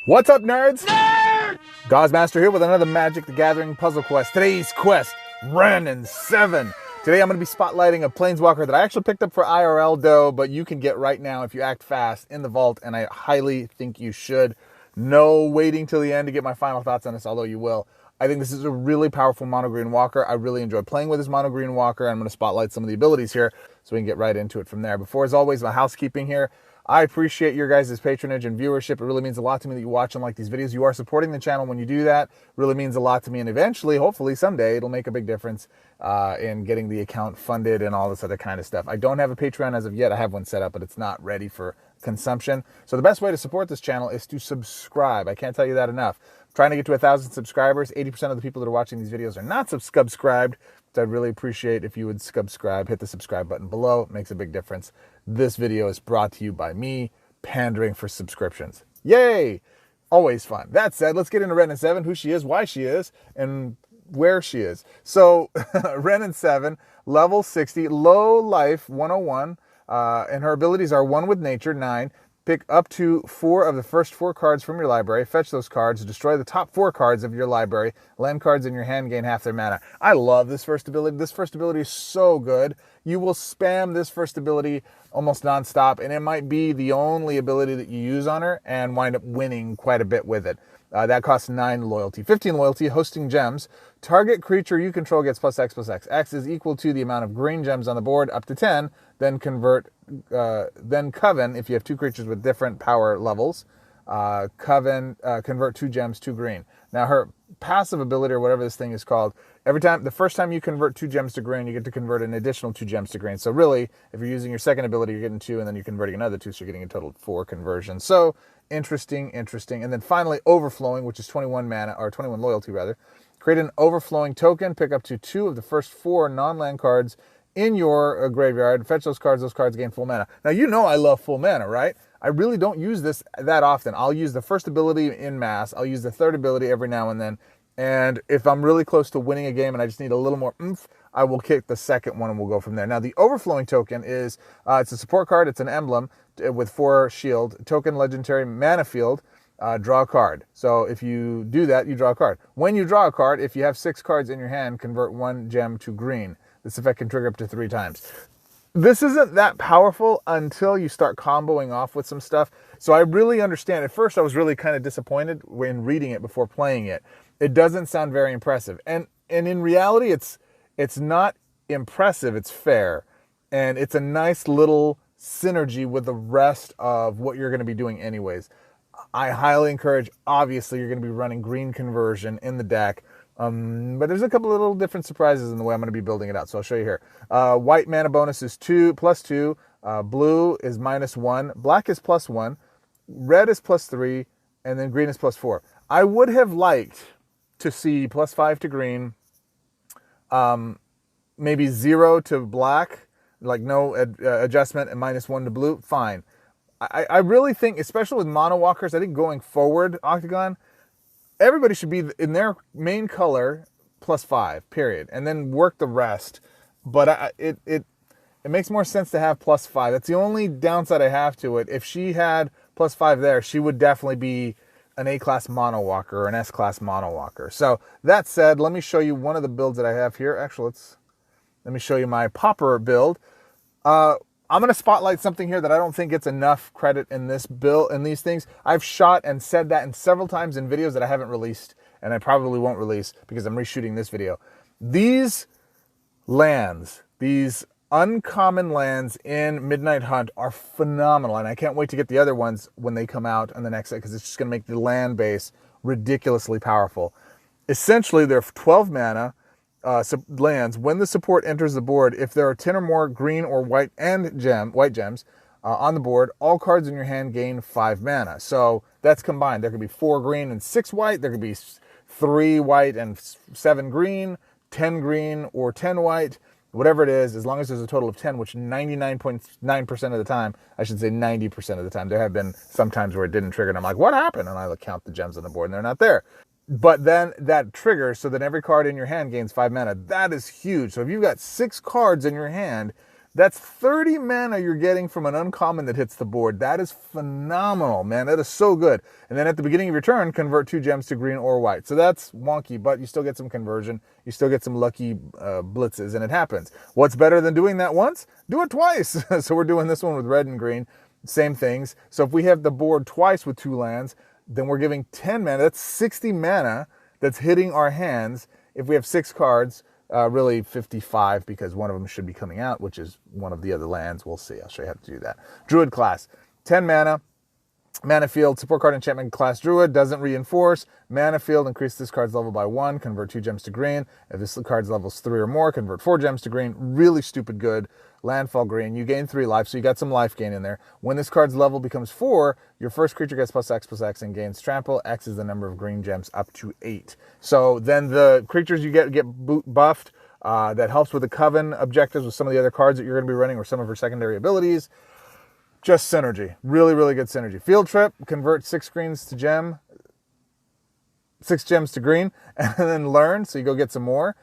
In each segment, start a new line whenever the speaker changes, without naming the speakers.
What's up, nerds? Goz Master here with another Magic the Gathering puzzle quest. Today's quest, Wrenn and 7. Today I'm going to be spotlighting a Planeswalker that I actually picked up for IRL though, but you can get right now if you act fast in the vault, and I highly think you should. No waiting till the end to get my final thoughts on this, although you will. I think this is a really powerful mono green walker. I really enjoy playing with this mono green walker. I'm going to spotlight some of the abilities here so we can get right into it from there. Before, as always, my housekeeping here. I appreciate your guys' patronage and viewership. It really means a lot to me that you watch and like these videos. You are supporting the channel when you do that. It really means a lot to me. And eventually, hopefully someday, it'll make a big difference in getting the account funded and all this other kind of stuff. I don't have a Patreon as of yet. I have one set up, but it's not ready for consumption. So the best way to support this channel is to subscribe. I can't tell you that enough. I'm trying to get to 1,000 subscribers. 80% of the people that are watching these videos are not subscribed. So I'd really appreciate if you would subscribe. Hit the subscribe button below. It makes a big difference. This video is brought to you by me pandering for subscriptions. Yay! Always fun. That said, let's get into Wrenn and 7, who she is, why she is, and where she is. So, Wrenn and 7, level 60, low life 101, and her abilities are 1 with nature, 9. Pick up to 4 of the first 4 cards from your library, fetch those cards, destroy the top 4 cards of your library, land cards in your hand, gain half their mana. I love this first ability. This first ability is so good. You will spam this first ability almost nonstop, and it might be the only ability that you use on her and wind up winning quite a bit with it. That costs 9 loyalty. 15 loyalty, hosting gems. Target creature you control gets plus X plus X. X is equal to the amount of green gems on the board, up to 10. Then Coven, if you have 2 creatures with different power levels. Coven, convert 2 gems to green. Now her passive ability, or whatever this thing is called, the first time you convert 2 gems to green, you get to convert an additional 2 gems to green. So really, if you're using your second ability, you're getting 2, and then you're converting another 2, so you're getting a total of 4 conversions. So interesting. And then finally, overflowing, which is 21 mana, or 21 loyalty rather. Create an overflowing token, pick up to 2 of the first 4 non-land cards in your graveyard, fetch those cards gain full mana. Now, you know I love full mana, right? I really don't use this that often. I'll use the first ability in mass. I'll use the third ability every now and then. And if I'm really close to winning a game and I just need a little more oomph, I will kick the second one and we'll go from there. Now, the overflowing token is, it's a support card. It's an emblem with 4 shield. Token legendary mana field. Draw a card. So if you do that, you draw a card. When you draw a card, if you have 6 cards in your hand, convert 1 gem to green. This effect can trigger up to 3 times. This isn't that powerful until you start comboing off with some stuff. So I really understand. At first, I was really kind of disappointed when reading it before playing it. It doesn't sound very impressive. And in reality, it's not impressive. It's fair. And it's a nice little synergy with the rest of what you're going to be doing anyways. I highly encourage, obviously, you're going to be running green conversion in the deck. But there's a couple of little different surprises in the way I'm going to be building it out. So I'll show you here. White mana bonus is +2. Blue is -1. Black is +1. Red is +3. And then green is +4. I would have liked to see +5 to green. Maybe 0 to black. Like no adjustment, and -1 to blue. Fine. I really think, especially with mono walkers, I think going forward, Oktagon, everybody should be in their main color +5, period, and then work the rest. But it makes more sense to have +5. That's the only downside I have to it. If she had +5 there, she would definitely be an A-class mono walker or an S-class mono walker. So that said, let me show you one of the builds that I have here. Actually, let me show you my Pauper build. I'm going to spotlight something here that I don't think gets enough credit in this build, in these things. I've shot and said that several times in videos that I haven't released, and I probably won't release because I'm reshooting this video. These lands, these uncommon lands in Midnight Hunt are phenomenal, and I can't wait to get the other ones when they come out on the next set, because it's just going to make the land base ridiculously powerful. Essentially, they're 12 mana. Lands. When the support enters the board, if there are 10 or more green or white gems on the board, all cards in your hand gain 5 mana. So that's combined. There could be 4 green and 6 white. There could be 3 white and 7 green, 10 green or 10 white, whatever it is, as long as there's a total of 10, which 99.9% of the time, I should say 90% of the time, there have been some times where it didn't trigger, and I'm like, what happened? And I count the gems on the board, and they're not there. But then that triggers, so then every card in your hand gains 5 mana. That is huge. So if you've got 6 cards in your hand That's 30 mana you're getting from an uncommon that hits the board. That is phenomenal, man. That is so good. And then at the beginning of your turn, convert 2 gems to green or white. So that's wonky, but you still get some conversion. You still get some lucky blitzes, and it happens. What's better than doing that once? Do it twice. So we're doing this one with red and green. Same things. So if we have the board twice with 2 lands, then we're giving 10 mana. That's 60 mana that's hitting our hands. If we have 6 cards, really 55, because one of them should be coming out, which is one of the other lands. We'll see. I'll show you how to do that. Druid class, 10 mana. Mana field, support card enchantment class Druid, doesn't reinforce. Mana field, increase this card's level by 1, convert 2 gems to green. If this card's levels 3 or more, convert 4 gems to green. Really stupid good. Landfall green, you gain 3 life, so you got some life gain in there. When this card's level becomes 4, your first creature gets +X and gains trample. X is the number of green gems up to 8. So then the creatures you get buffed. That helps with the Coven objectives with some of the other cards that you're going to be running or some of her secondary abilities. Just synergy. Really, really good synergy. Field Trip, convert 6 greens to gem, 6 gems to green, and then learn, so you go get some more,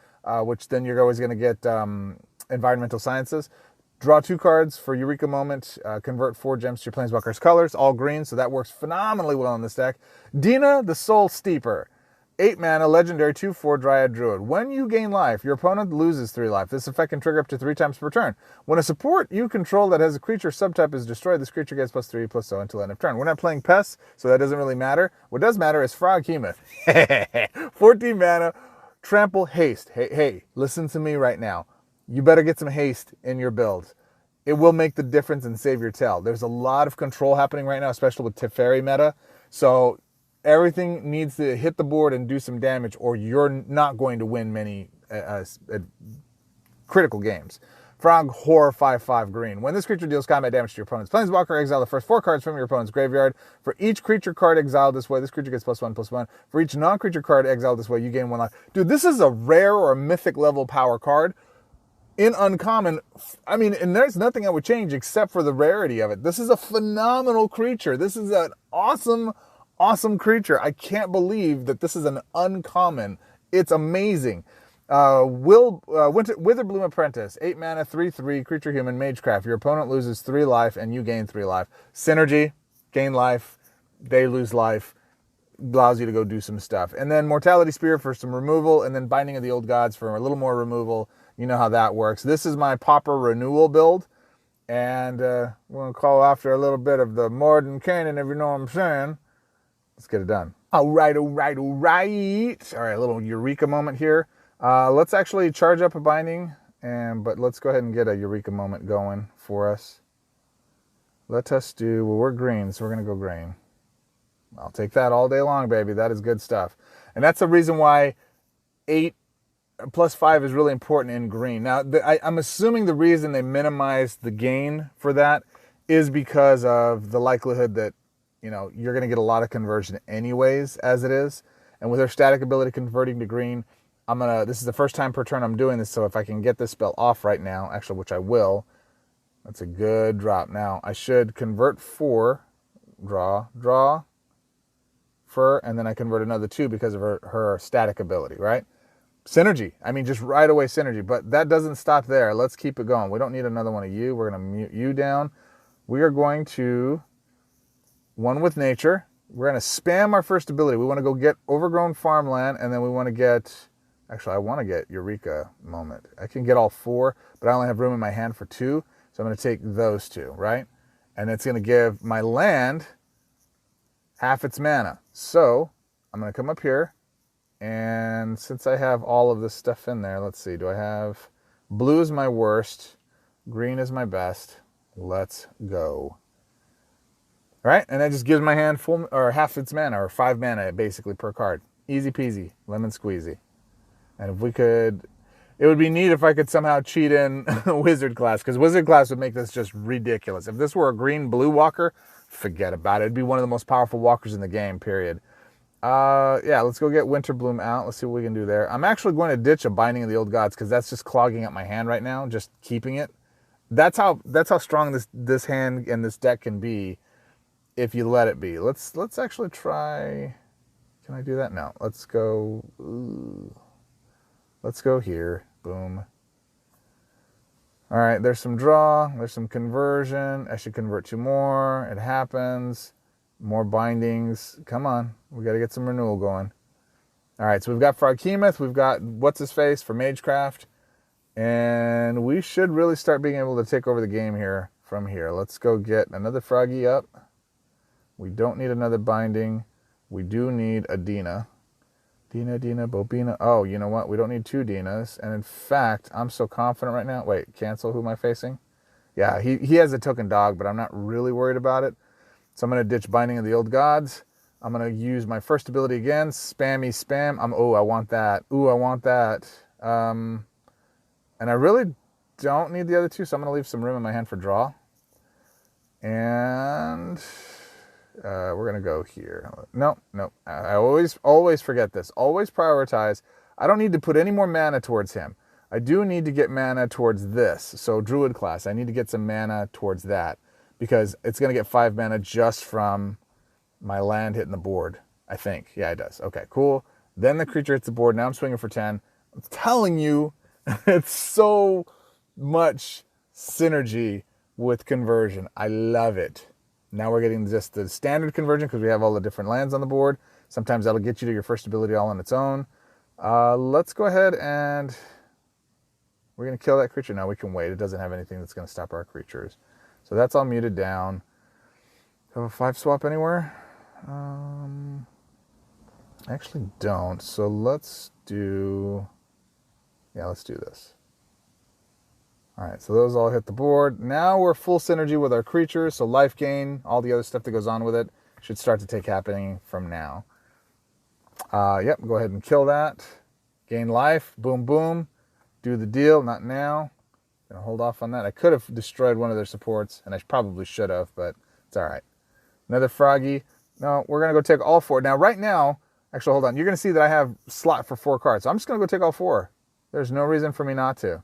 which then you're always going to get environmental sciences. Draw 2 cards for Eureka Moment, convert 4 gems to your Planeswalker's colors, all green, so that works phenomenally well in this deck. Dina, the Soul Steeper. 8 mana, legendary 2/4 Dryad Druid. When you gain life, your opponent loses 3 life. This effect can trigger up to 3 times per turn. When a support you control that has a creature subtype is destroyed, this creature gets +3/+0 until end of turn. We're not playing pests, so that doesn't really matter. What does matter is Froghemoth. 14 mana, trample, haste. Hey, listen to me right now. You better get some haste in your build. It will make the difference and save your tail. There's a lot of control happening right now, especially with Teferi meta. So everything needs to hit the board and do some damage, or you're not going to win many critical games. Frog Horror 5/5 green. When this creature deals combat damage to your opponent's Planeswalker, exile the first 4 cards from your opponent's graveyard. For each creature card exiled this way, this creature gets +1/+1. For each non-creature card exiled this way, you gain 1 life. Dude, this is a rare or a mythic level power card. In uncommon, I mean, and there's nothing I would change except for the rarity of it. This is a phenomenal creature. This is an awesome creature. I can't believe that this is an uncommon. It's amazing. Witherbloom Apprentice, 8 mana, 3/3, creature human, magecraft. Your opponent loses 3 life and you gain 3 life. Synergy, gain life, they lose life, allows you to go do some stuff. And then Mortality Spear for some removal, and then Binding of the Old Gods for a little more removal. You know how that works. This is my Pauper renewal build, and we're going to call after a little bit of the Morden Cannon, if you know what I'm saying. Let's get it done. All right. All right, a little Eureka Moment here. Let's actually charge up a Binding, but let's go ahead and get a Eureka Moment going for us. Let us do, well, we're green, so we're going to go green. I'll take that all day long, baby. That is good stuff. And that's the reason why 8+5 is really important in green. Now, I'm assuming the reason they minimized the gain for that is because of the likelihood that, you know, you're going to get a lot of conversion anyways, as it is. And with her static ability converting to green, this is the first time per turn I'm doing this, so if I can get this spell off right now, actually, which I will, that's a good drop. Now, I should convert 4, draw, and then I convert another 2 because of her static ability, right? Synergy. I mean, just right away synergy. But that doesn't stop there. Let's keep it going. We don't need another one of you. We're going to mute you down. We are going to one with nature. We're going to spam our first ability. We want to go get Overgrown Farmland, and then we want to get... Actually, I want to get Eureka Moment. I can get all 4, but I only have room in my hand for 2. So I'm going to take those 2, right? And it's going to give my land half its mana. So I'm going to come up here, and since I have all of this stuff in there, let's see, do I have... Blue is my worst, green is my best. Let's go. All right, and that just gives my hand full, or half its mana, or 5 mana basically per card. Easy peasy, lemon squeezy. And if we could, it would be neat if I could somehow cheat in Wizard class, because Wizard class would make this just ridiculous. If this were a green-blue walker, forget about it. It'd be one of the most powerful walkers in the game, period. Yeah, let's go get Winterbloom out. Let's see what we can do there. I'm actually going to ditch a Binding of the Old Gods, because that's just clogging up my hand right now, just keeping it. That's how strong this hand and this deck can be if you let it be. Let's actually try... Can I do that? No. Let's go... Ooh. Let's go here. Boom. All right, there's some draw, there's some conversion. I should convert 2 more. It happens. More bindings. Come on, we got to get some renewal going. All right, so we've got Froghemoth, we've got what's-his-face for Magecraft, and we should really start being able to take over the game here from here. Let's go get another Froggy up. We don't need another binding. We do need a Dina. Dina, Bobina. Oh, you know what? We don't need 2 Dinas. And in fact, I'm so confident right now. Wait, cancel. Who am I facing? Yeah, he has a token dog, but I'm not really worried about it. So I'm going to ditch Binding of the Old Gods. I'm going to use my first ability again. Spammy spam. Oh, I want that. Ooh, I want that. And I really don't need the other 2, so I'm going to leave some room in my hand for draw. And we're going to go here. No. I always forget this. Always prioritize. I don't need to put any more mana towards him. I do need to get mana towards this. So Druid class, I need to get some mana towards that because it's going to get 5 mana just from my land hitting the board, I think. Yeah, it does. Okay, cool. Then the creature hits the board. Now I'm swinging for 10. I'm telling you, it's so much synergy with conversion. I love it. Now we're getting just the standard conversion because we have all the different lands on the board. Sometimes that'll get you to your first ability all on its own. Let's go ahead and we're going to kill that creature. Now we can wait. It doesn't have anything that's going to stop our creatures. So that's all muted down. Have a 5 swap anywhere? Actually don't. So let's do... Yeah, let's do this. All right, so those all hit the board. Now we're full synergy with our creatures, so life gain, all the other stuff that goes on with it, should start to take happening from now. Yep, go ahead and kill that. Gain life, boom, boom. Do the deal, not now. Gonna hold off on that. I could have destroyed one of their supports, and I probably should have, but it's all right. Another Froggy. No, we're gonna go take all 4. Now, right now, actually, hold on. You're gonna see that I have slot for 4 cards, so I'm just gonna go take all 4. There's no reason for me not to.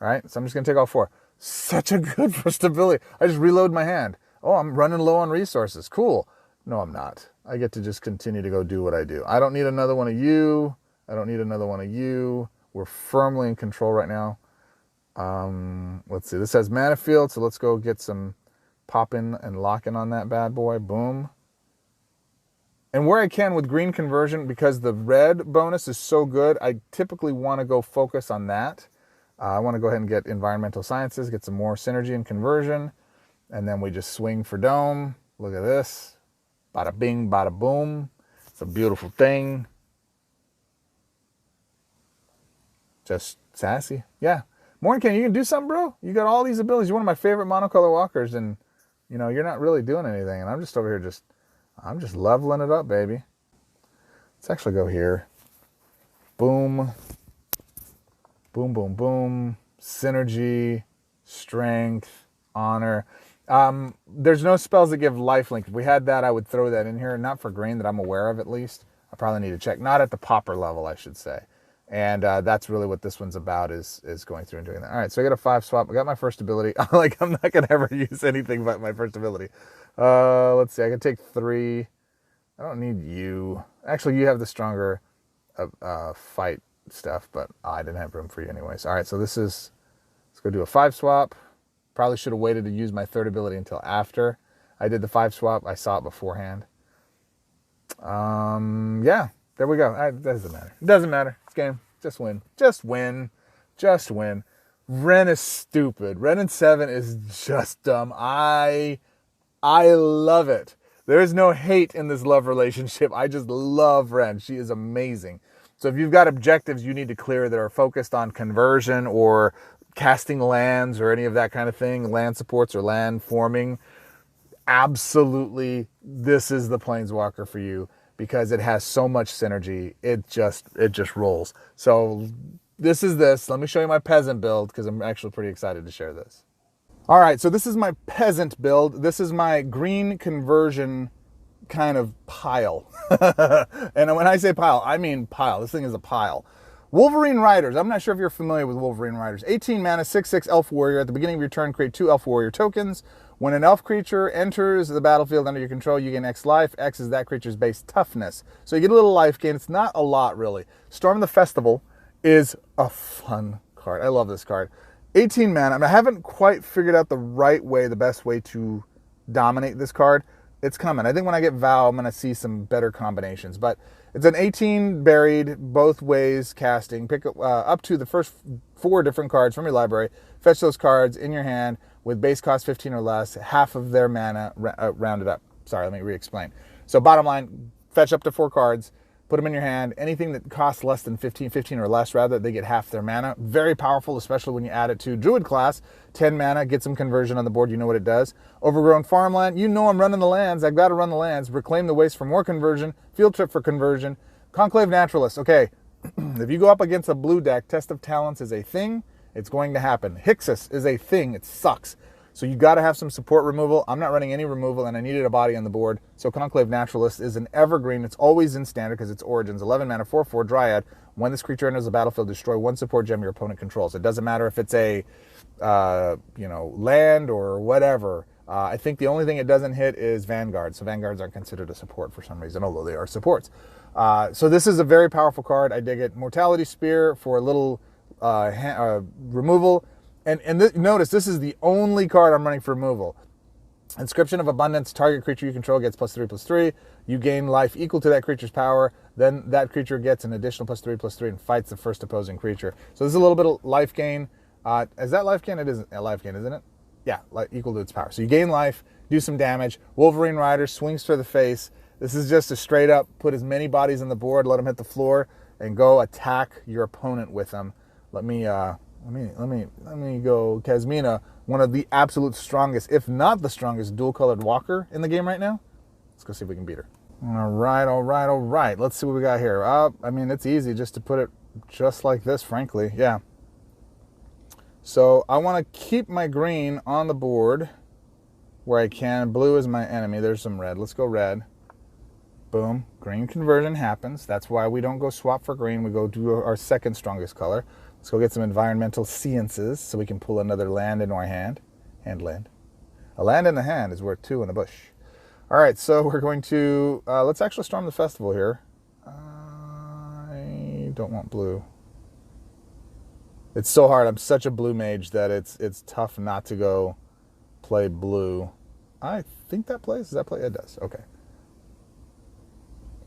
All right, so I'm just going to take all 4. Such a good first ability. I just reload my hand. Oh, I'm running low on resources. Cool. No, I'm not. I get to just continue to go do what I do. I don't need another one of you. I don't need another one of you. We're firmly in control right now. Let's see. This has mana field, so let's go get some pop-in and lock-in on that bad boy. Boom. And where I can with green conversion, because the red bonus is so good, I typically want to go focus on that. I want to go ahead and get environmental sciences, get some more synergy and conversion, and then we just swing for dome. Look at this. Bada bing, bada boom. It's a beautiful thing. Just sassy. Yeah. Mornkin, you can do something, bro. You got all these abilities. You're one of my favorite monocolor walkers, and you know, you're not really doing anything. And I'm just over here I'm just leveling it up, baby. Let's actually go here. Boom. Boom, boom, boom. Synergy, strength, honor. There's no spells that give lifelink. If we had that, I would throw that in here. Not for green that I'm aware of, at least. I probably need to check. Not at the Pauper level, I should say. And that's really what this one's about, is going through and doing that. All right, so I got a 5 swap. I got my first ability. Like, I'm not going to ever use anything but my first ability. Let's see. I can take 3. I don't need you. Actually, you have the stronger fight stuff, but I didn't have room for you anyways. All right, so let's go do a 5 swap. Probably should have waited to use my 3rd ability until after I did the 5 swap. I saw it beforehand. Yeah, there we go. It doesn't matter. It doesn't matter. It's game. Just win. Just win. Just win. Wrenn is stupid. Wrenn in 7 is just dumb. I love it. There's no hate in this love relationship. I just love Wrenn. She is amazing. So if you've got objectives you need to clear that are focused on conversion or casting lands or any of that kind of thing, land supports or land forming, absolutely this is the Planeswalker for you because it has so much synergy. It just rolls. So this. Let me show you my peasant build because I'm actually pretty excited to share this. All right, so this is my peasant build. This is my green conversion kind of pile. And when I say pile, I mean pile. This thing is a pile. Wolverine Riders. I'm not sure if you're familiar with Wolverine Riders. 18 mana, 6/6 Elf Warrior. At the beginning of your turn, create 2 Elf Warrior tokens. When an elf creature enters the battlefield under your control, you gain X life. X is that creature's base toughness. So you get a little life gain. It's not a lot, really. Storm the Festival is a fun card. I love this card. 18 mana. I mean, I haven't quite figured out the right way, the best way to dominate this card. It's coming. I think when I get Vow, I'm going to see some better combinations. But it's an 18 buried, both ways casting. Pick up to the first 4 different cards from your library. Fetch those cards in your hand with base cost 15 or less, half of their mana rounded up. Sorry, let me re-explain. So bottom line, fetch up to 4 cards, put them in your hand. Anything that costs less than 15 or less rather, they get half their mana. Very powerful, especially when you add it to Druid class. 10 mana, get some conversion on the board, you know what it does. Overgrown Farmland, you know I'm running the lands. I've got to run the lands. Reclaim the Waste for more conversion. Field Trip for conversion. Conclave Naturalist, okay. If you go up against a blue deck, Test of Talents is a thing. It's going to happen. Hixus is a thing. It sucks. So you got to have some support removal. I'm not running any removal, and I needed a body on the board. So Conclave Naturalist is an evergreen. It's always in standard because it's Origins. 11 mana, 4/4 Dryad. When this creature enters the battlefield, destroy 1 support gem your opponent controls. It doesn't matter if it's a land or whatever. I think the only thing it doesn't hit is Vanguard. So Vanguards aren't considered a support for some reason, although they are supports. So this is a very powerful card. I dig it. Mortality Spear for a little removal. And notice, this is the only card I'm running for removal. Inscription of Abundance, target creature you control gets +3/+3. You gain life equal to that creature's power. Then that creature gets an additional +3/+3 and fights the first opposing creature. So there's a little bit of life gain. Is that life gain? It isn't a life gain, isn't it? Yeah, equal to its power. So you gain life, do some damage. Wolverine Rider swings for the face. This is just a straight up, put as many bodies on the board, let them hit the floor, and go attack your opponent with them. Let me go Kasmina, one of the absolute strongest, if not the strongest, dual-colored walker in the game right now. Let's go see if we can beat her. All right. Let's see what we got here. I mean, it's easy just to put it just like this, frankly. Yeah. So I want to keep my green on the board where I can. Blue is my enemy. There's some red. Let's go red. Boom. Green conversion happens. That's why we don't go swap for green. We go do our second strongest color. Let's go get some environmental sciences so we can pull another land into our hand. Land. A land in the hand is worth 2 in the bush. All right, so we're going to, let's actually storm the festival here. I don't want blue. It's so hard. I'm such a blue mage that it's tough not to go play blue. I think that plays. Does that play? It does. Okay.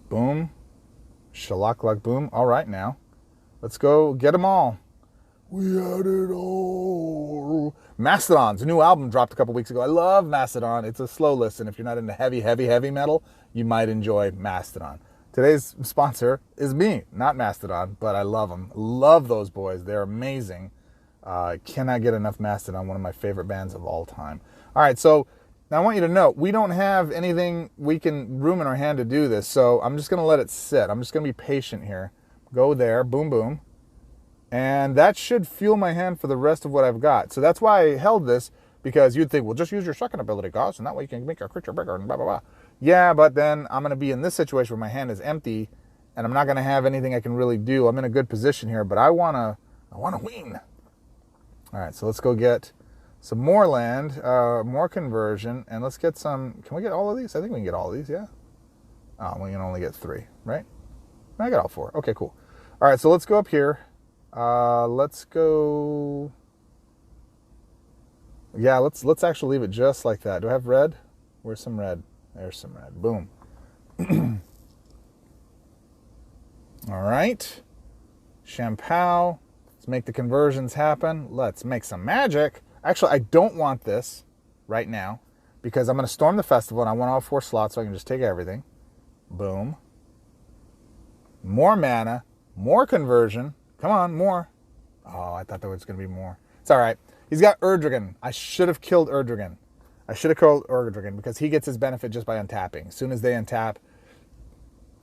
Boom. Shalak boom. All right, now. Let's go get them all. We had it all. Mastodon's new album dropped a couple weeks ago. I love Mastodon. It's a slow listen. If you're not into heavy metal, you might enjoy Mastodon. Today's sponsor is me, not Mastodon, but I love them. Love those boys. They're amazing. Cannot get enough Mastodon, one of my favorite bands of all time. All right, so now I want you to know, we don't have anything we can room in our hand to do this, so I'm just going to let it sit. I'm just going to be patient here. Go there, boom, boom. And that should fuel my hand for the rest of what I've got. So that's why I held this, because you'd think, well, just use your second ability, Goz, and that way you can make your creature bigger and blah, blah, blah. Yeah, but then I'm going to be in this situation where my hand is empty, and I'm not going to have anything I can really do. I'm in a good position here, but I want to win. All right, so let's go get some more land, more conversion, and let's get some. Can we get all of these? I think we can get all of these, yeah? Oh, we can only get 3, right? I got all 4. Okay, cool. All right, so let's go up here. Let's go. Yeah, let's actually leave it just like that. Do I have red? Where's some red? There's some red. Boom. All right. Shampoo. Let's make the conversions happen. Let's make some magic. Actually, I don't want this right now because I'm going to storm the festival and I want all 4 slots so I can just take everything. Boom. More mana. More conversion. Come on, more. Oh, I thought there was going to be more. It's all right. He's got Erdrigan. I should have killed Erdrigan. Because he gets his benefit just by untapping. As soon as they untap,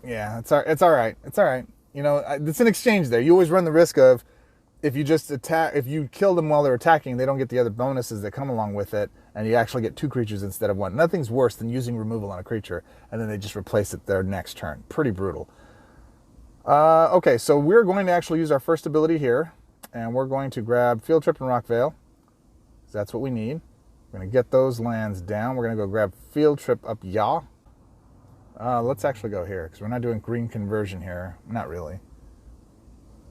yeah, it's all right. It's all right. You know, it's an exchange there. You always run the risk of, if you just attack, if you kill them while they're attacking, they don't get the other bonuses that come along with it, and you actually get 2 creatures instead of 1. Nothing's worse than using removal on a creature, and then they just replace it their next turn. Pretty brutal. Okay, so we're going to actually use our first ability here, and we're going to grab Field Trip and Rock Veil. That's what we need. We're going to get those lands down. We're going to go grab Field Trip up Ya. Let's actually go here, because we're not doing green conversion here. Not really.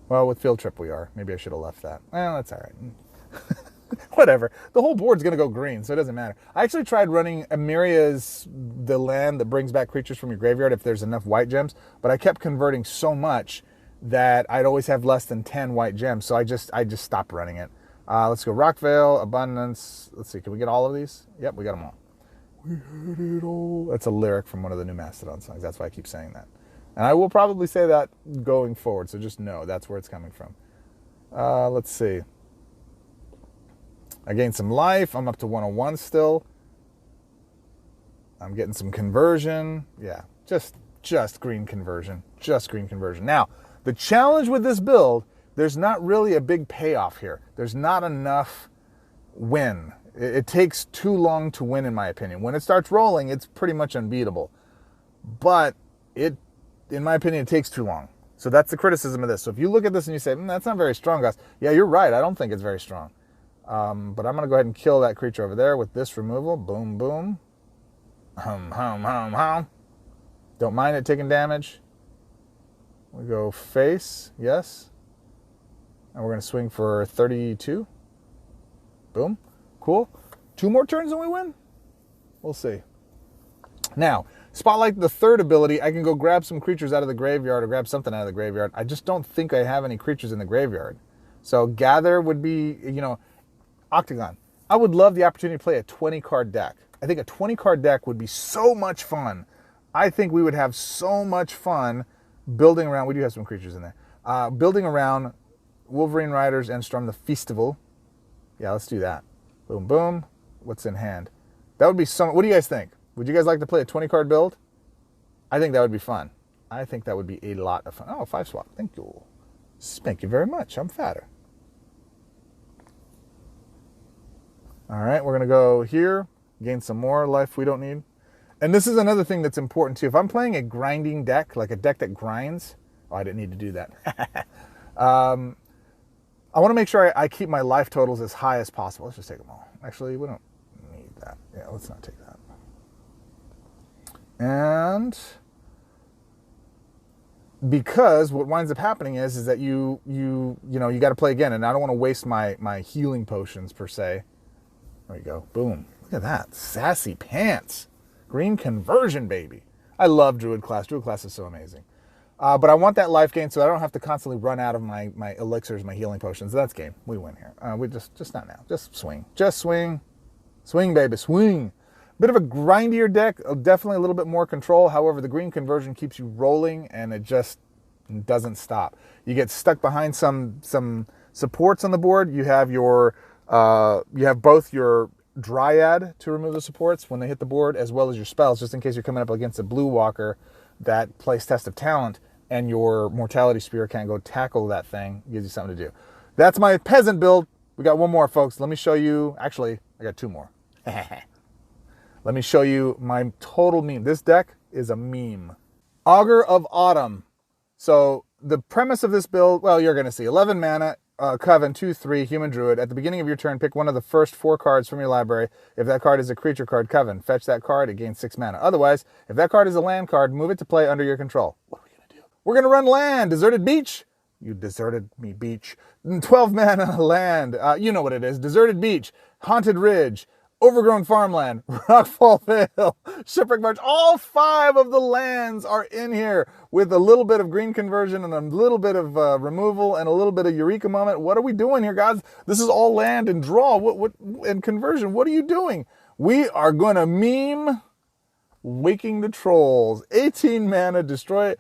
Well, with Field Trip we are. Maybe I should have left that. Well, that's all right. Whatever. The whole board's going to go green, so it doesn't matter. I actually tried running Amiria's, the land that brings back creatures from your graveyard if there's enough white gems, but I kept converting so much that I'd always have less than 10 white gems, so I just stopped running it. Let's go Rockvale, Abundance. Let's see, can we get all of these? Yep, we got them all. We had it all. That's a lyric from one of the new Mastodon songs. That's why I keep saying that. And I will probably say that going forward, so just know that's where it's coming from. Let's see. I gained some life. I'm up to 101 still. I'm getting some conversion. Yeah, just green conversion. Just green conversion. Now, the challenge with this build, there's not really a big payoff here. There's not enough win. It takes too long to win, in my opinion. When it starts rolling, it's pretty much unbeatable. But in my opinion, it takes too long. So that's the criticism of this. So if you look at this and you say, that's not very strong, Goz. Yeah, you're right. I don't think it's very strong. But I'm going to go ahead and kill that creature over there with this removal. Boom, boom. Hum, hum, hum, hum. Don't mind it taking damage. We go face, yes. And we're going to swing for 32. Boom. Cool. 2 more turns and we win? We'll see. Now, Spotlight the third ability, I can go grab some creatures out of the graveyard or grab something out of the graveyard. I just don't think I have any creatures in the graveyard. So Gather would be, Oktagon. I would love the opportunity to play a 20-card deck. I think a 20-card deck would be so much fun. I think we would have so much fun building around, we do have some creatures in there, building around Wolverine Riders and Storm the Festival. Yeah, let's do that. Boom, boom. What's in hand? That would be some, what do you guys think? Would you guys like to play a 20-card build? I think that would be fun. I think that would be a lot of fun. Oh, 5 swap. Thank you. Thank you very much. I'm fatter. All right, we're going to go here, gain some more life we don't need. And this is another thing that's important too. If I'm playing a grinding deck, like a deck that grinds, oh, I didn't need to do that. I want to make sure I keep my life totals as high as possible. Let's just take them all. Actually, we don't need that. Yeah, let's not take that. And because what winds up happening is that you got to play again, and I don't want to waste my healing potions per se. There you go. Boom. Look at that. Sassy pants. Green conversion, baby. I love Druid class. Druid class is so amazing. But I want that life gain so I don't have to constantly run out of my elixirs, my healing potions. That's game. We win here. We just not now. Just swing. Just swing. Swing, baby. Swing. Bit of a grindier deck. Definitely a little bit more control. However, the green conversion keeps you rolling, and it just doesn't stop. You get stuck behind some supports on the board. You have both your Dryad to remove the supports when they hit the board, as well as your spells, just in case you're coming up against a blue walker that plays Test of Talent and your Mortality Spear can't go tackle that thing. It gives you something to do. That's my peasant build. We got one more, folks. Let me show you. Actually, I got 2 more. Let me show you my total meme. This deck is a meme. Augur of Autumn. So the premise of this build, well, you're going to see 11 mana, Coven, 2/3, Human Druid. At the beginning of your turn, pick one of the first 4 cards from your library. If that card is a creature card, Coven, fetch that card. It gains 6 mana. Otherwise, if that card is a land card, move it to play under your control. What are we going to do? We're going to run land. Deserted Beach. You deserted me, beach. 12 mana land. You know what it is. Deserted Beach, Haunted Ridge, Overgrown Farmland, Rockfall Vale, Shipwreck March. All 5 of the lands are in here with a little bit of green conversion and a little bit of removal and a little bit of Eureka moment. What are we doing here, guys? This is all land and draw and conversion. What are you doing? We are going to meme Waking the Trolls. 18 mana, destroy.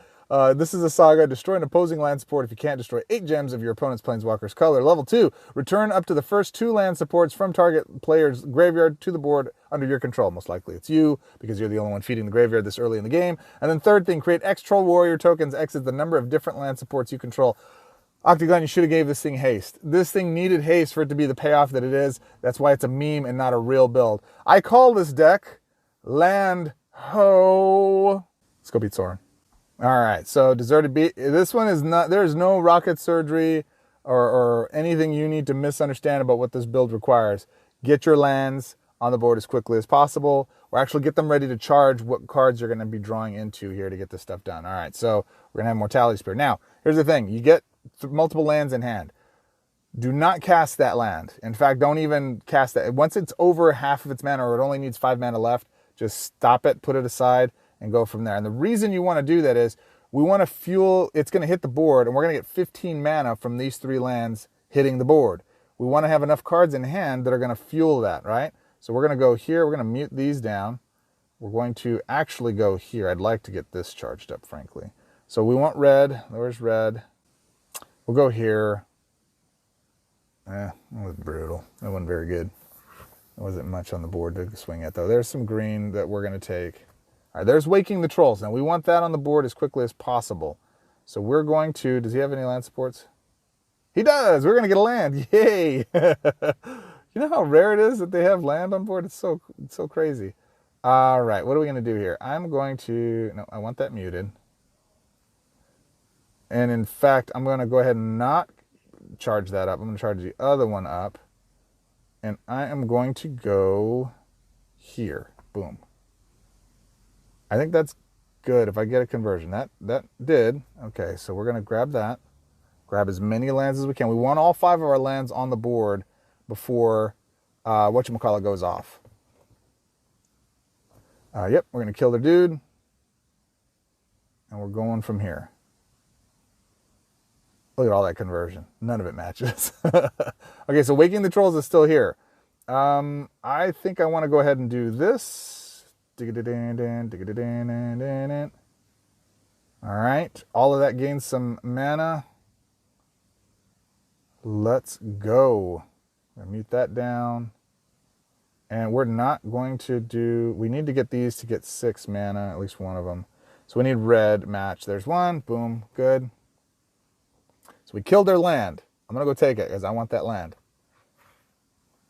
This is a saga. Destroy an opposing land support if you can't destroy 8 gems of your opponent's planeswalker's color. Level 2, return up to the first 2 land supports from target player's graveyard to the board under your control. Most likely it's you, because you're the only one feeding the graveyard this early in the game. And then third thing, create X Troll Warrior tokens. X is the number of different land supports you control. Octagon, you should have gave this thing haste. This thing needed haste for it to be the payoff that it is. That's why it's a meme and not a real build. I call this deck Land Ho. Let's go beat Sorin. All right, so Deserted Beach. This one is not, there's no rocket surgery or anything you need to misunderstand about what this build requires. Get your lands on the board as quickly as possible, or actually get them ready to charge what cards you're going to be drawing into here to get this stuff done. All right, so we're going to have Mortality Spear. Now, here's the thing. You get multiple lands in hand. Do not cast that land. In fact, don't even cast that. Once it's over half of its mana, or it only needs 5 mana left, just stop it, put it aside, and go from there. And the reason you want to do that is we want to fuel, it's going to hit the board, and we're going to get 15 mana from these 3 lands hitting the board. We want to have enough cards in hand that are going to fuel that, right? So we're going to go here, we're going to mute these down. We're going to actually go here. I'd like to get this charged up, frankly. So we want red. Where's red? We'll go here. That was brutal. That wasn't very good. There wasn't much on the board to swing at, though. There's some green that we're going to take. All right, there's Waking the Trolls. Now, we want that on the board as quickly as possible. So we're going to... Does he have any land supports? He does! We're going to get a land. Yay! You know how rare it is that they have land on board? It's so crazy. All right, what are we going to do here? I'm going to... No, I want that muted. And in fact, I'm going to go ahead and not charge that up. I'm going to charge the other one up. And I am going to go here. Boom. I think that's good if I get a conversion. That did. Okay, so we're going to grab that. Grab as many lands as we can. We want all 5 of our lands on the board before whatchamacallit goes off. Yep, we're going to kill their dude. And we're going from here. Look at all that conversion. None of it matches. Okay, so Waking the Trolls is still here. I think I want to go ahead and do this. All right, all of that gains some mana. Let's go. I'm gonna mute that down. And we're not going to do... We need to get these to get 6 mana, at least one of them. So we need red match. There's one. Boom. Good. So we killed their land. I'm going to go take it because I want that land.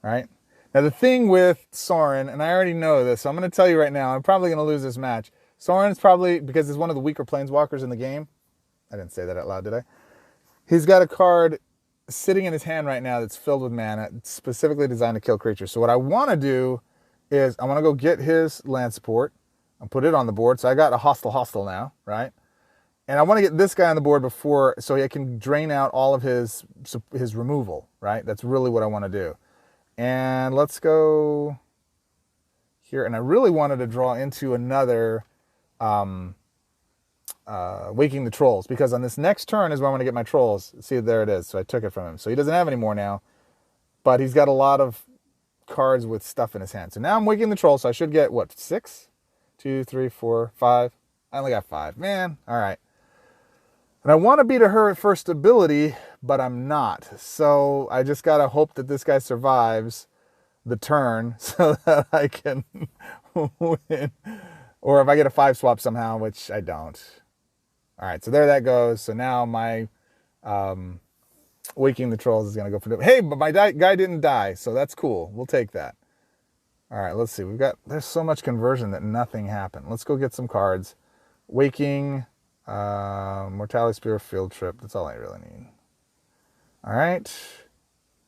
All right? Now, the thing with Sorin, and I already know this, so I'm going to tell you right now, I'm probably going to lose this match. Sorin's probably, because he's one of the weaker planeswalkers in the game. I didn't say that out loud, did I? He's got a card sitting in his hand right now that's filled with mana, specifically designed to kill creatures. So what I want to do is I want to go get his land support and put it on the board. So I got a hostile now, right? And I want to get this guy on the board before, so I can drain out all of his removal, right? That's really what I want to do. And let's go here. And I really wanted to draw into another Waking the Trolls, because on this next turn is where I want to get my trolls. See, there it is. So I took it from him. So he doesn't have any more now, but he's got a lot of cards with stuff in his hand. So now I'm Waking the Trolls, so I should get, what, 6? 2, 3, 4, 5. I only got 5. Man, all right. And I want to beat her first ability, but I'm not. So I just got to hope that this guy survives the turn so that I can win. Or if I get a 5 swap somehow, which I don't. All right, so there that goes. So now my Waking the Trolls is going to go for... Hey, but my guy didn't die, so that's cool. We'll take that. All right, let's see. There's so much conversion that nothing happened. Let's go get some cards. Waking... Mortality Spear, Field Trip. That's all I really need. All right.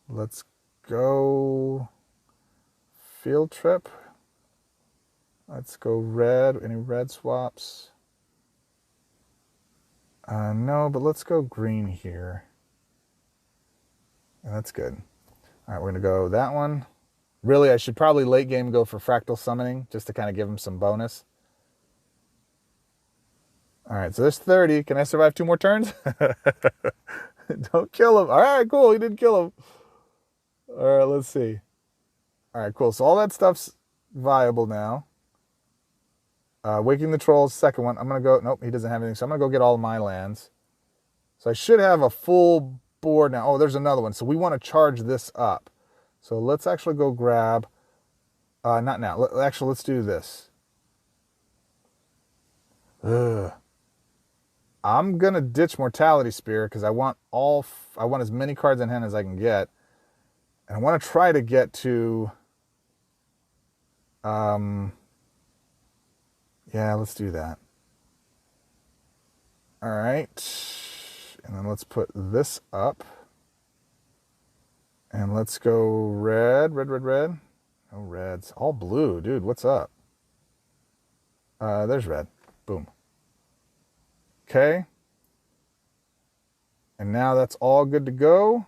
Let's go Field Trip. Let's go red. Any red swaps? No, but let's go green here. And that's good. All right, we're going to go that one. Really, I should probably late game go for Fractal Summoning just to kind of give him some bonus. All right, so there's 30. Can I survive 2 more turns? Don't kill him. All right, cool. He didn't kill him. All right, let's see. All right, cool. So all that stuff's viable now. Waking the Trolls, second one. I'm going to go... Nope, he doesn't have anything. So I'm going to go get all of my lands. So I should have a full board now. Oh, there's another one. So we want to charge this up. So let's actually go grab... not now. Actually, let's do this. Ugh. I'm going to ditch Mortality Spear because I want as many cards in hand as I can get. And I want to try to get to... yeah, let's do that. All right. And then let's put this up. And let's go red. No reds. All blue. Dude, what's up? There's red. Boom. Okay. And now that's all good to go.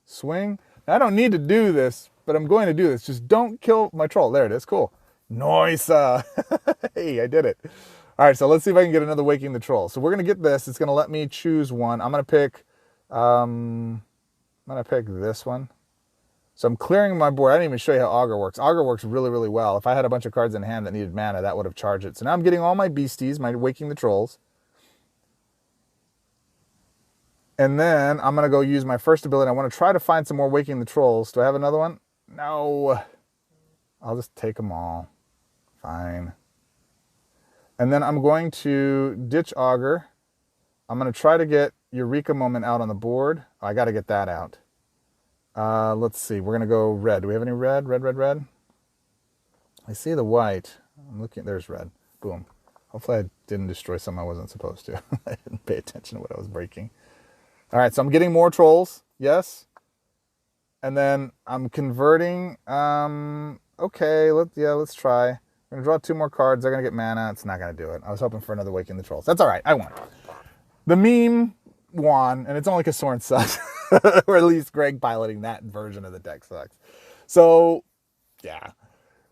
Swing. Now, I don't need to do this, but I'm going to do this. Just don't kill my troll. There it is. Cool. Nice. Hey, I did it. All right, so let's see if I can get another Waking the Troll. So we're going to get this. It's going to let me choose one. I'm going to pick this one. So I'm clearing my board. I didn't even show you how Augur works. Augur works really, really well. If I had a bunch of cards in hand that needed mana, that would have charged it. So now I'm getting all my beasties, my Waking the Trolls. And then I'm going to go use my first ability. I want to try to find some more Waking the Trolls. Do I have another one? No. I'll just take them all. Fine. And then I'm going to ditch Augur. I'm going to try to get Eureka Moment out on the board. Oh, I got to get that out. Let's see. We're going to go red. Do we have any red? Red. I see the white. I'm looking. There's red. Boom. Hopefully I didn't destroy something I wasn't supposed to. I didn't pay attention to what I was breaking. All right, so I'm getting more trolls. Yes. And then I'm converting. Okay, let's try. I'm going to draw 2 more cards. They're going to get mana. It's not going to do it. I was hoping for another Waking the Trolls. That's all right. I won. The meme won, and it's only because Soren sucks. Or at least Greg piloting that version of the deck sucks. So, yeah.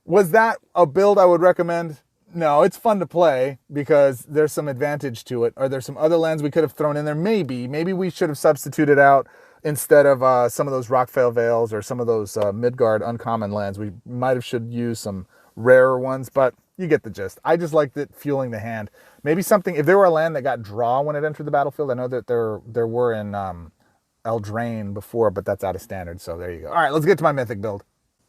Was that a build I would recommend? No, it's fun to play because there's some advantage to it. Are there some other lands we could have thrown in there? Maybe. Maybe we should have substituted out instead of some of those Rockfell Vales or some of those Midgard uncommon lands. We might have should use some rarer ones, but you get the gist. I just liked it fueling the hand. Maybe something, if there were a land that got draw when it entered the battlefield, I know that there were in Eldraine before, but that's out of standard, so there you go. All right, let's get to my mythic build.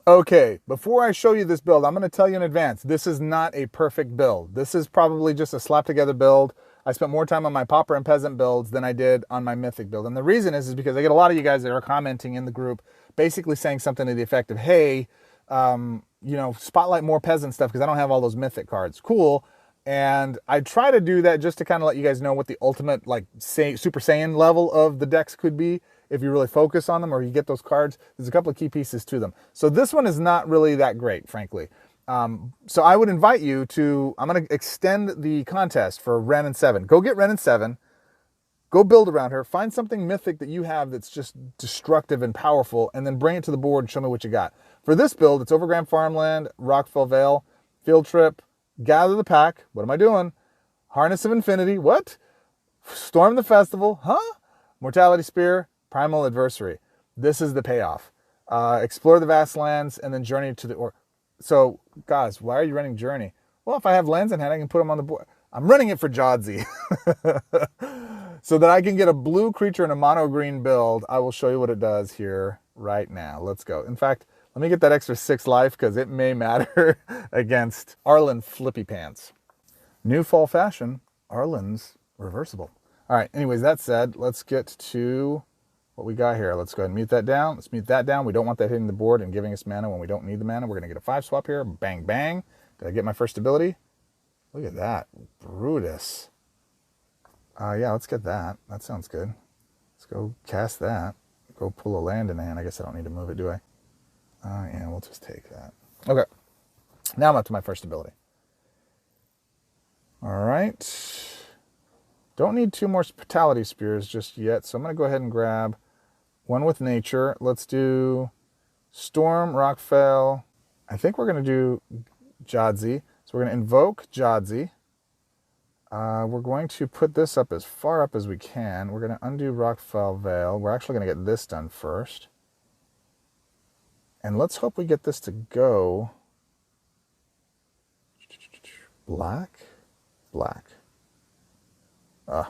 Okay, before I show you this build, I'm going to tell you in advance, this is not a perfect build. This is probably just a slap together build. I spent more time on my Pauper and Peasant builds than I did on my mythic build. And the reason is because I get a lot of you guys that are commenting in the group, basically saying something to the effect of, hey, spotlight more Peasant stuff because I don't have all those mythic cards. Cool. And I try to do that just to kind of let you guys know what the ultimate Super Saiyan level of the decks could be if you really focus on them or you get those cards. There's a couple of key pieces to them. So this one is not really that great, frankly. So I would invite you to, I'm going to extend the contest for Wrenn in 7. Go get Wrenn in 7. Go build around her. Find something mythic that you have that's just destructive and powerful, and then bring it to the board and show me what you got. For this build, it's Overground Farmland, Rockfell Vale, Field Trip, Gather the Pack. What am I doing? Harness of Infinity. What? Storm the Festival. Huh? Mortality Spear, Primal Adversary. This is the payoff. Explore the vast lands and then journey to the... So, guys, why are you running Journey? Well, if I have lands in hand, I can put them on the board. I'm running it for Jodsy. So that I can get a blue creature in a mono green build. I will show you what it does here right now. Let's go. In fact, let me get that extra 6 life because it may matter against Arlen Flippy Pants. New fall fashion, Arlen's reversible. All right, anyways, that said, let's get to what we got here. Let's go ahead and mute that down. Let's mute that down. We don't want that hitting the board and giving us mana when we don't need the mana. We're going to get a 5 swap here. Bang, bang. Did I get my first ability? Look at that. Brutus. Yeah, let's get that. That sounds good. Let's go cast that. Go pull a land in the hand. I guess I don't need to move it, do I? Yeah, we'll just take that. Okay. Now I'm up to my first ability. All right. Don't need 2 more Fatality Spears just yet, so I'm going to go ahead and grab one with Nature. Let's do Storm, Rockfell. I think we're going to do Jodsy. So we're going to invoke Jodsy. We're going to put this up as far up as we can. We're going to undo Rockfell Vale. We're actually going to get this done first. And let's hope we get this to go. Black? Black.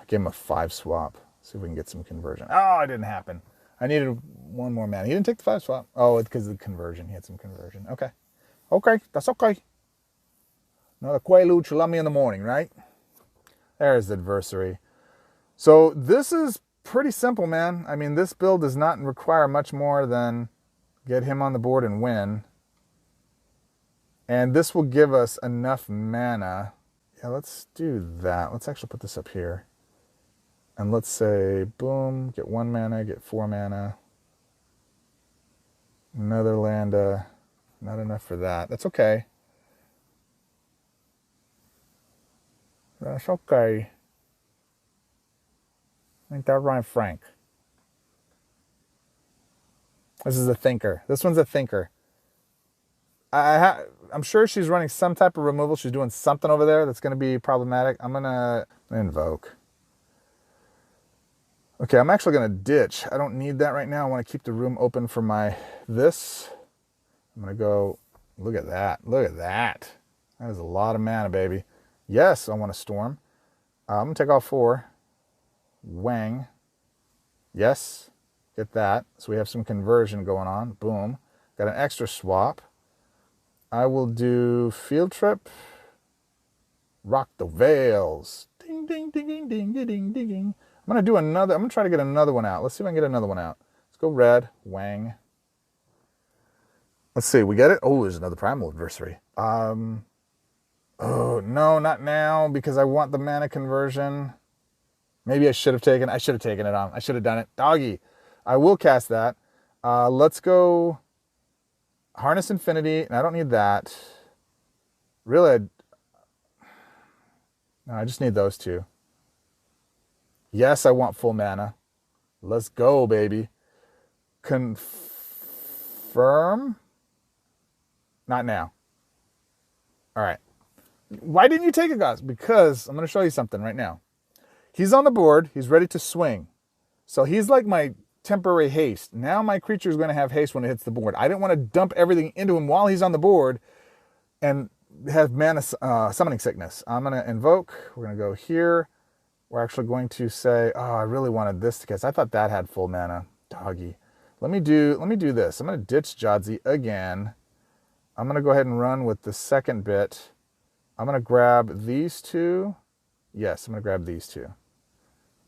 Give him a 5 swap. See if we can get some conversion. Oh, it didn't happen. I needed 1 more mana. He didn't take the 5 swap. Oh, it's because of the conversion. He had some conversion. Okay. Okay, that's okay. Another Quaalude will love me in the morning, right? There's the adversary. So this is pretty simple, man. I mean, this build does not require much more than get him on the board and win. And this will give us enough mana. Yeah, let's do that. Let's actually put this up here. And let's say, boom, get 1 mana, get 4 mana. Another land, not enough for that. That's okay. That's okay. Ain't that right, Frank? This is a thinker. This one's a thinker. I'm sure she's running some type of removal. She's doing something over there that's going to be problematic. I'm going to invoke. Okay, I'm actually going to ditch. I don't need that right now. I want to keep the room open for my this. I'm going to go, look at that. Look at that. That is a lot of mana, baby. Yes, I want to storm. I'm going to take all 4. Wang. Yes, get that. So we have some conversion going on. Boom. Got an extra swap. I will do field trip. Rock the Veils. Ding, ding, ding, ding, ding, ding, ding, ding. I'm going to do another. I'm going to try to get another one out. Let's see if I can get another one out. Let's go red. Wang. Let's see. We get it? Oh, there's another primal adversary. Oh, no, not now because I want the mana conversion. Maybe I should have taken it on. I should have done it. Doggy. I will cast that. Let's go Harness Infinity. And I don't need that. Really, no, I just need those 2. Yes, I want full mana. Let's go, baby. Confirm? Not now. All right. Why didn't you take it, guys? Because I'm going to show you something right now. He's on the board. He's ready to swing. So he's like my temporary haste. Now my creature is going to have haste when it hits the board. I didn't want to dump everything into him while he's on the board and have mana summoning sickness. I'm going to invoke. We're going to go here. We're actually going to say, oh, I really wanted this because I thought that had full mana. Doggy. Let me do this. I'm going to ditch Jadzi again. I'm going to go ahead and run with the second bit. I'm going to grab these 2. Yes, I'm going to grab these 2.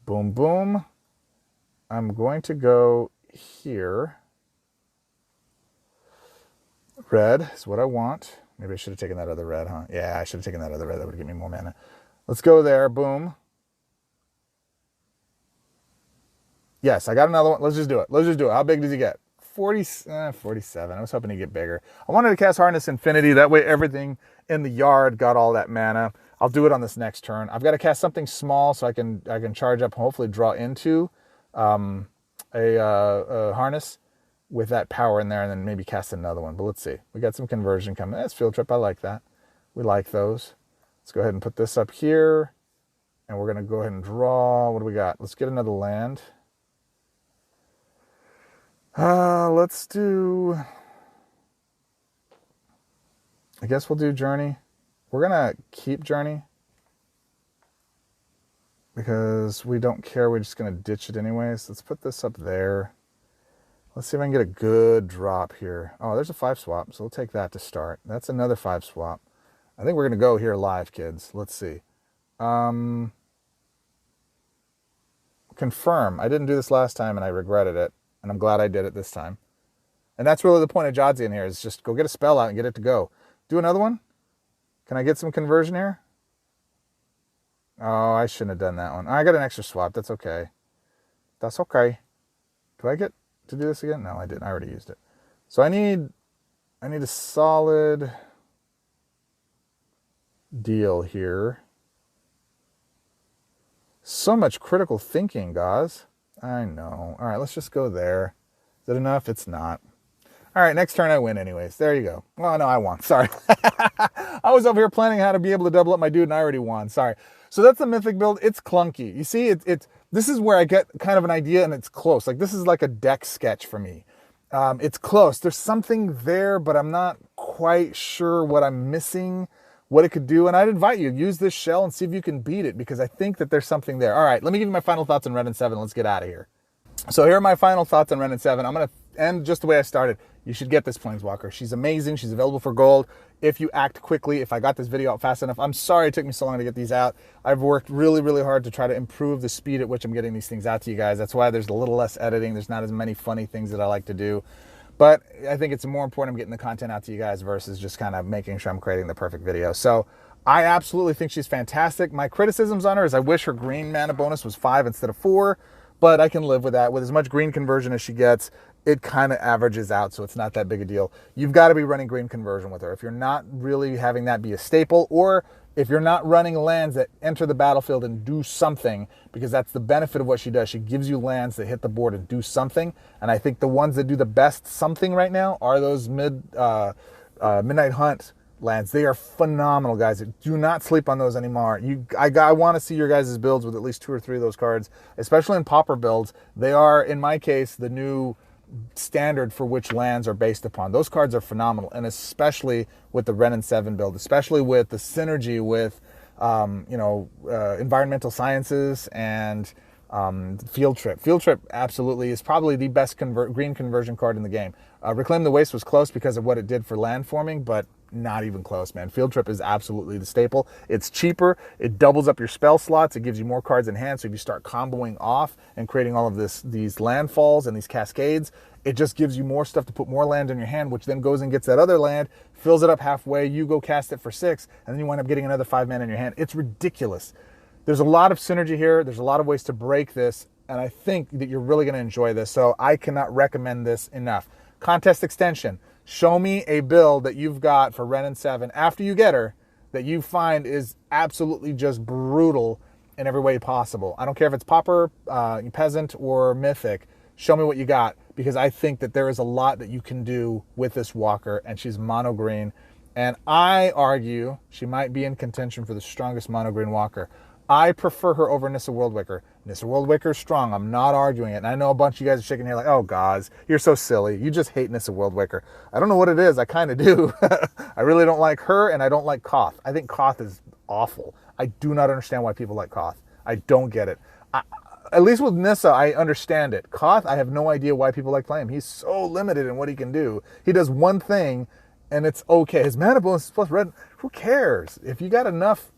Boom, boom. I'm going to go here. Red is what I want. Maybe I should have taken that other red, huh? Yeah, I should have taken that other red. That would give me more mana. Let's go there. Boom. Yes, I got another one. Let's just do it. Let's just do it. How big does he get? 47. I was hoping he'd get bigger. I wanted to cast Harness Infinity. That way everything in the yard got all that mana. I'll do it on this next turn. I've got to cast something small so I can charge up and hopefully draw into a Harness with that power in there and then maybe cast another one. But let's see. We got some conversion coming. That's field trip. I like that. We like those. Let's go ahead and put this up here. And we're going to go ahead and draw. What do we got? Let's get another land. Let's do, I guess we'll do Journey. We're going to keep Journey because we don't care. We're just going to ditch it anyways. Let's put this up there. Let's see if I can get a good drop here. Oh, there's a 5 swap, so we'll take that to start. That's another 5 swap. I think we're going to go here live, kids. Let's see. Confirm. I didn't do this last time and I regretted it. And I'm glad I did it this time. And that's really the point of Jadzi in here is just go get a spell out and get it to go. Do another one. Can I get some conversion here? Oh, I shouldn't have done that one. I got an extra swap. That's okay. That's okay. Do I get to do this again? No, I didn't. I already used it. So I need a solid deal here. So much critical thinking, Goz. I know. All right, let's just go there. Is it enough? It's not. All right, next turn I win anyways. There you go. Oh, no, I won. Sorry. I was over here planning how to be able to double up my dude, and I already won. Sorry. So that's the Mythic build. It's clunky. You see, this is where I get kind of an idea, and it's close. Like, this is like a deck sketch for me. It's close. There's something there, but I'm not quite sure what I'm missing, what it could do. And I'd invite you, use this shell and see if you can beat it, because I think that there's something there. All right, let me give you my final thoughts on Wrenn 7. Let's get out of here. So here are my final thoughts on Wrenn 7. I'm going to end just the way I started. You should get this Planeswalker. She's amazing. She's available for gold if you act quickly. If I got this video out fast enough, I'm sorry it took me so long to get these out. I've worked really, really hard to try to improve the speed at which I'm getting these things out to you guys. That's why there's a little less editing. There's not as many funny things that I like to do. But I think it's more important I'm getting the content out to you guys versus just kind of making sure I'm creating the perfect video. So I absolutely think she's fantastic. My criticisms on her is I wish her green mana bonus was 5 instead of 4. but I can live with that. With as much green conversion as she gets, it kind of averages out, so it's not that big a deal. You've got to be running green conversion with her. If you're not really having that be a staple, or if you're not running lands that enter the battlefield and do something, because that's the benefit of what she does. She gives you lands that hit the board and do something, and I think the ones that do the best something right now are those Midnight Hunt lands. They are phenomenal, guys. Do not sleep on those anymore. I want to see your guys' builds with at least 2 or 3 of those cards, especially in Pauper builds. They are, in my case, the new standard for which lands are based upon. Those cards are phenomenal, and especially with the Wrenn and 7 build, especially with the synergy with environmental sciences and Field Trip. Field Trip absolutely is probably the best green conversion card in the game. Reclaim the Waste was close because of what it did for land forming, but not even close, man. Field Trip is absolutely the staple. It's cheaper. It doubles up your spell slots. It gives you more cards in hand. So if you start comboing off and creating all of these landfalls and these cascades, it just gives you more stuff to put more land in your hand, which then goes and gets that other land, fills it up halfway. You go cast it for 6, and then you wind up getting another 5 mana in your hand. It's ridiculous. There's a lot of synergy here. There's a lot of ways to break this, and I think that you're really going to enjoy this. So I cannot recommend this enough. Contest extension. Show me a build that you've got for Wrenn and 7 after you get her that you find is absolutely just brutal in every way possible. I don't care if it's Pauper, Peasant, or Mythic. Show me what you got, because I think that there is a lot that you can do with this walker, and she's mono green. And I argue she might be in contention for the strongest mono green walker. I prefer her over Nissa WW. Nissa WW is strong. I'm not arguing it. And I know a bunch of you guys are shaking your head like, oh, Goz, you're so silly. You just hate Nissa WW. I don't know what it is. I kind of do. I really don't like her, and I don't like Koth. I think Koth is awful. I do not understand why people like Koth. I don't get it. At least with Nissa, I understand it. Koth, I have no idea why people like playing him. He's so limited in what he can do. He does one thing, and it's okay. His mana bonus plus red, who cares? If you got enough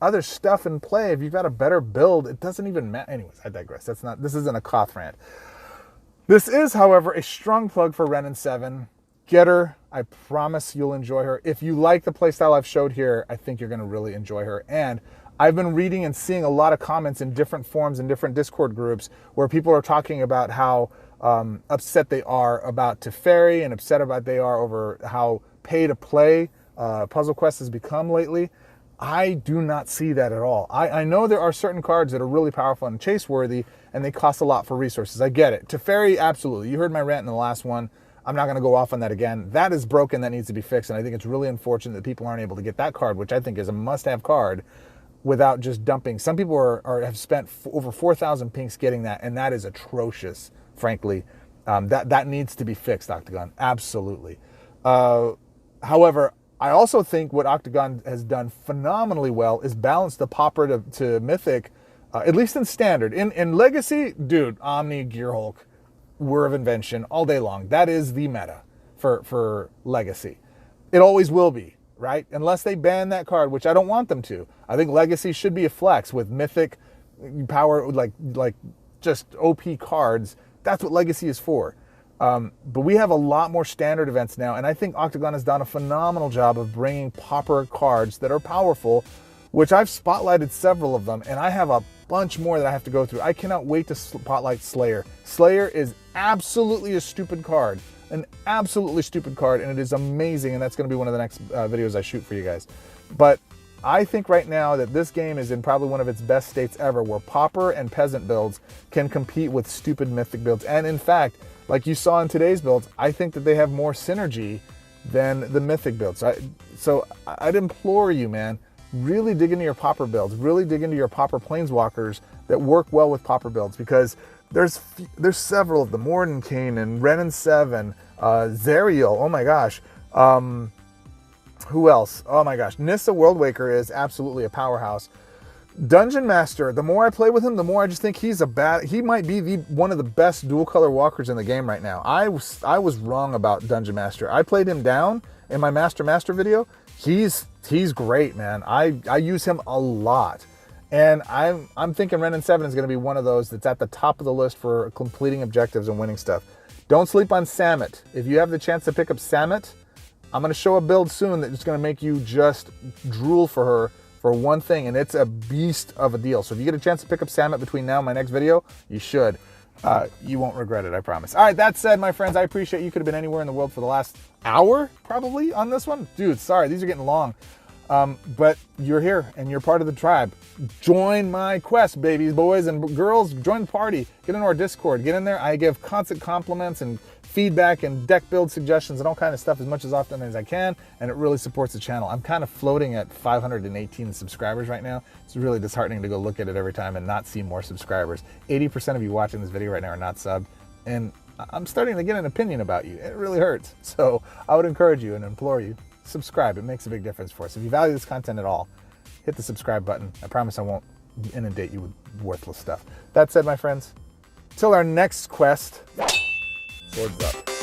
other stuff in play, if you've got a better build, it doesn't even matter. Anyways, I digress. This isn't a Koth rant. This is, however, a strong plug for Wrenn and 7. Get her. I promise you'll enjoy her. If you like the playstyle I've showed here, I think you're going to really enjoy her. And I've been reading and seeing a lot of comments in different forums and different Discord groups where people are talking about how upset they are about Teferi and upset about they are over how pay-to-play Puzzle Quest has become lately. I do not see that at all. I know there are certain cards that are really powerful and chase-worthy, and they cost a lot for resources. I get it. Teferi, absolutely. You heard my rant in the last one. I'm not going to go off on that again. That is broken. That needs to be fixed, and I think it's really unfortunate that people aren't able to get that card, which I think is a must-have card, without just dumping. Some people have spent over 4,000 pinks getting that, and that is atrocious, frankly. That needs to be fixed, Oktagon. Absolutely. However, I also think what Oktagon has done phenomenally well is balance the Pauper to Mythic, at least in Standard. In Legacy, dude, Omni, Gearhulk, Whir of Invention, all day long. That is the meta for Legacy. It always will be, right? Unless they ban that card, which I don't want them to. I think Legacy should be a flex with Mythic power, like just OP cards. That's what Legacy is for. But we have a lot more Standard events now, and I think Oktagon has done a phenomenal job of bringing Pauper cards that are powerful, which I've spotlighted several of them, and I have a bunch more that I have to go through. I cannot wait to spotlight Slayer. Slayer is absolutely a stupid card, an absolutely stupid card, and it is amazing, and that's going to be one of the next videos I shoot for you guys. But I think right now that this game is in probably one of its best states ever, where Pauper and Peasant builds can compete with stupid Mythic builds, and in fact, like you saw in today's builds, I think that they have more synergy than the Mythic builds. So I'd implore you, man, really dig into your Pauper builds. Really dig into your Pauper Planeswalkers that work well with Pauper builds, because there's several of them. Mordenkainen and Wrenn and 7, Zerial, oh my gosh. Who else? Oh my gosh. Nissa WW is absolutely a powerhouse. Dungeon Master, the more I play with him, the more I just think he might be one of the best dual color walkers in the game right now. I was wrong about Dungeon Master. I played him down in my Master video. He's great, man. I use him a lot. And I'm thinking Wrenn and 7 is going to be one of those that's at the top of the list for completing objectives and winning stuff. Don't sleep on Samut. If you have the chance to pick up Samut, I'm going to show a build soon that's going to make you just drool for her for one thing, and it's a beast of a deal. So if you get a chance to pick up Samet between now and my next video, you should. You won't regret it, I promise. All right, that said, my friends, I appreciate you could have been anywhere in the world for the last hour, probably, on this one. Dude, sorry, these are getting long. But you're here, and you're part of the tribe. Join my quest, babies, boys, and girls. Join the party. Get into our Discord. Get in there. I give constant compliments and feedback and deck build suggestions and all kind of stuff as often as I can, and it really supports the channel. I'm kind of floating at 518 subscribers right now. It's really disheartening to go look at it every time and not see more subscribers. 80% of you watching this video right now are not subbed, and I'm starting to get an opinion about you. It really hurts. So I would encourage you and implore you, subscribe. It makes a big difference for us. If you value this content at all, hit the subscribe button. I promise I won't inundate you with worthless stuff. That said, my friends, till our next quest, swords up.